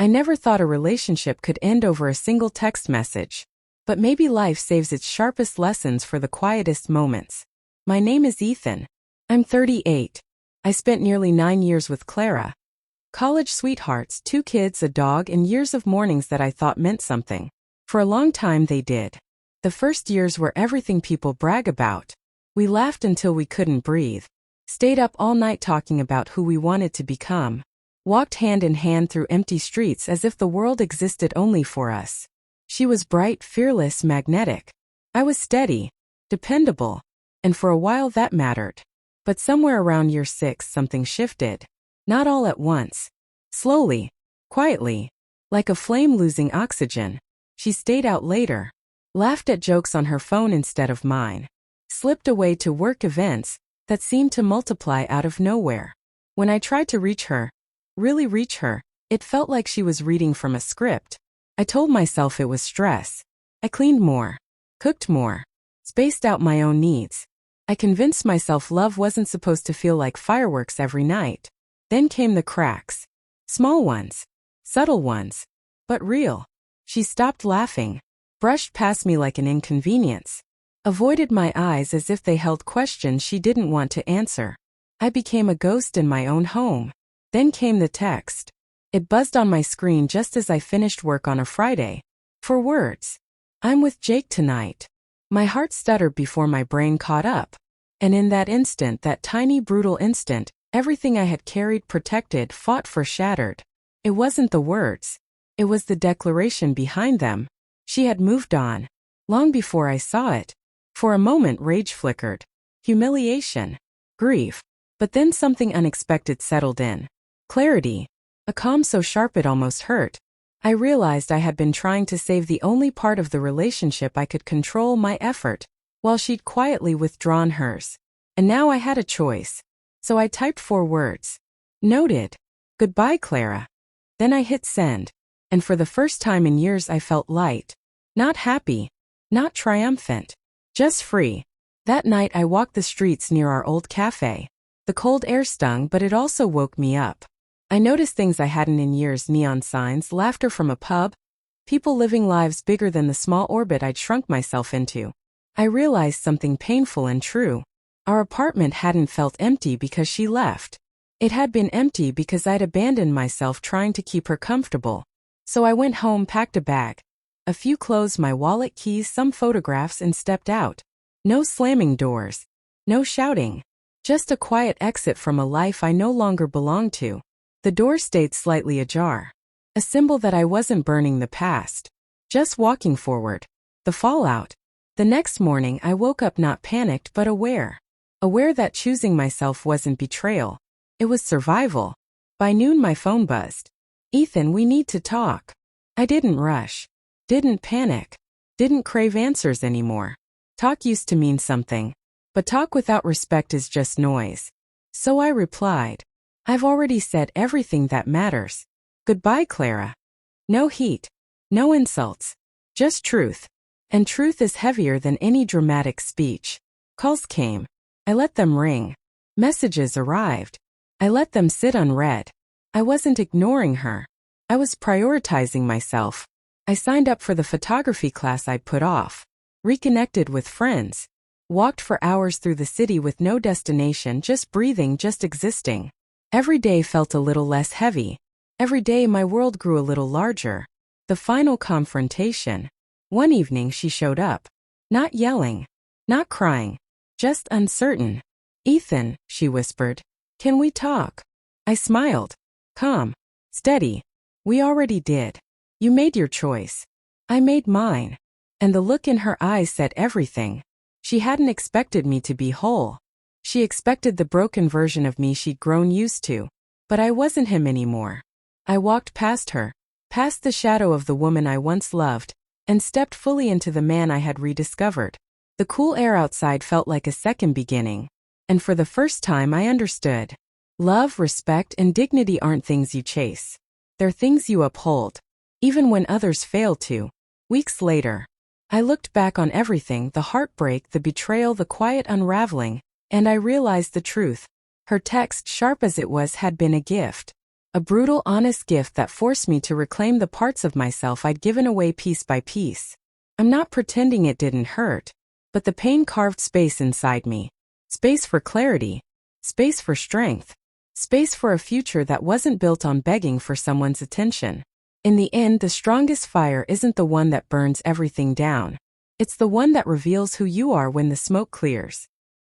I never thought a relationship could end over a single text message. But maybe life saves its sharpest lessons for the quietest moments. My name is Ethan. I'm 38. I spent nearly 9 years with Clara. College sweethearts, 2 kids, a dog, and years of mornings that I thought meant something. For a long time they did. The first years were everything people brag about. We laughed until we couldn't breathe. Stayed up all night talking about who we wanted to become. Walked hand in hand through empty streets as if the world existed only for us. She was bright, fearless, magnetic. I was steady, dependable, and for a while that mattered. But somewhere around year 6 something shifted. Not all at once. Slowly, quietly, like a flame losing oxygen. She stayed out later, laughed at jokes on her phone instead of mine, slipped away to work events that seemed to multiply out of nowhere. When I tried to reach her, really reach her, it felt like she was reading from a script. I told myself it was stress. I cleaned more, cooked more, spaced out my own needs. I convinced myself love wasn't supposed to feel like fireworks every night. Then came the cracks. Small ones, subtle ones, but real. She stopped laughing, brushed past me like an inconvenience, avoided my eyes as if they held questions she didn't want to answer. I became a ghost in my own home. Then came the text. It buzzed on my screen just as I finished work on a Friday. 4 words. I'm with Jake tonight. My heart stuttered before my brain caught up. And in that instant, that tiny brutal instant, everything I had carried, protected, fought for shattered. It wasn't the words. It was the declaration behind them. She had moved on. Long before I saw it. For a moment rage flickered. Humiliation. Grief. But then something unexpected settled in. Clarity. A calm so sharp it almost hurt. I realized I had been trying to save the only part of the relationship I could control, my effort, while she'd quietly withdrawn hers. And now I had a choice. So I typed 4 words. Noted. Goodbye, Clara. Then I hit send. And for the first time in years I felt light. Not happy. Not triumphant. Just free. That night I walked the streets near our old cafe. The cold air stung, but it also woke me up. I noticed things I hadn't in years: neon signs, laughter from a pub, people living lives bigger than the small orbit I'd shrunk myself into. I realized something painful and true. Our apartment hadn't felt empty because she left. It had been empty because I'd abandoned myself trying to keep her comfortable. So I went home, packed a bag, a few clothes, my wallet, keys, some photographs, and stepped out. No slamming doors. No shouting. Just a quiet exit from a life I no longer belonged to. The door stayed slightly ajar. A symbol that I wasn't burning the past. Just walking forward. The fallout. The next morning I woke up not panicked but aware. Aware that choosing myself wasn't betrayal. It was survival. By noon my phone buzzed. Ethan, we need to talk. I didn't rush. Didn't panic. Didn't crave answers anymore. Talk used to mean something. But talk without respect is just noise. So I replied. I've already said everything that matters. Goodbye, Clara. No heat. No insults. Just truth. And truth is heavier than any dramatic speech. Calls came. I let them ring. Messages arrived. I let them sit unread. I wasn't ignoring her. I was prioritizing myself. I signed up for the photography class I'd put off. Reconnected with friends. Walked for hours through the city with no destination, just breathing, just existing. Every day felt a little less heavy. Every day my world grew a little larger. The final confrontation. One evening she showed up. Not yelling. Not crying. Just uncertain. Ethan, she whispered. Can we talk? I smiled. Calm. Steady. We already did. You made your choice. I made mine. And the look in her eyes said everything. She hadn't expected me to be whole. She expected the broken version of me she'd grown used to. But I wasn't him anymore. I walked past her, past the shadow of the woman I once loved, and stepped fully into the man I had rediscovered. The cool air outside felt like a second beginning. And for the first time I understood. Love, respect, and dignity aren't things you chase. They're things you uphold. Even when others fail to. Weeks later, I looked back on everything, the heartbreak, the betrayal, the quiet unraveling, and I realized the truth. Her text, sharp as it was, had been a gift. A brutal, honest gift that forced me to reclaim the parts of myself I'd given away piece by piece. I'm not pretending it didn't hurt, but the pain carved space inside me. Space for clarity. Space for strength. Space for a future that wasn't built on begging for someone's attention. In the end, the strongest fire isn't the one that burns everything down. It's the one that reveals who you are when the smoke clears.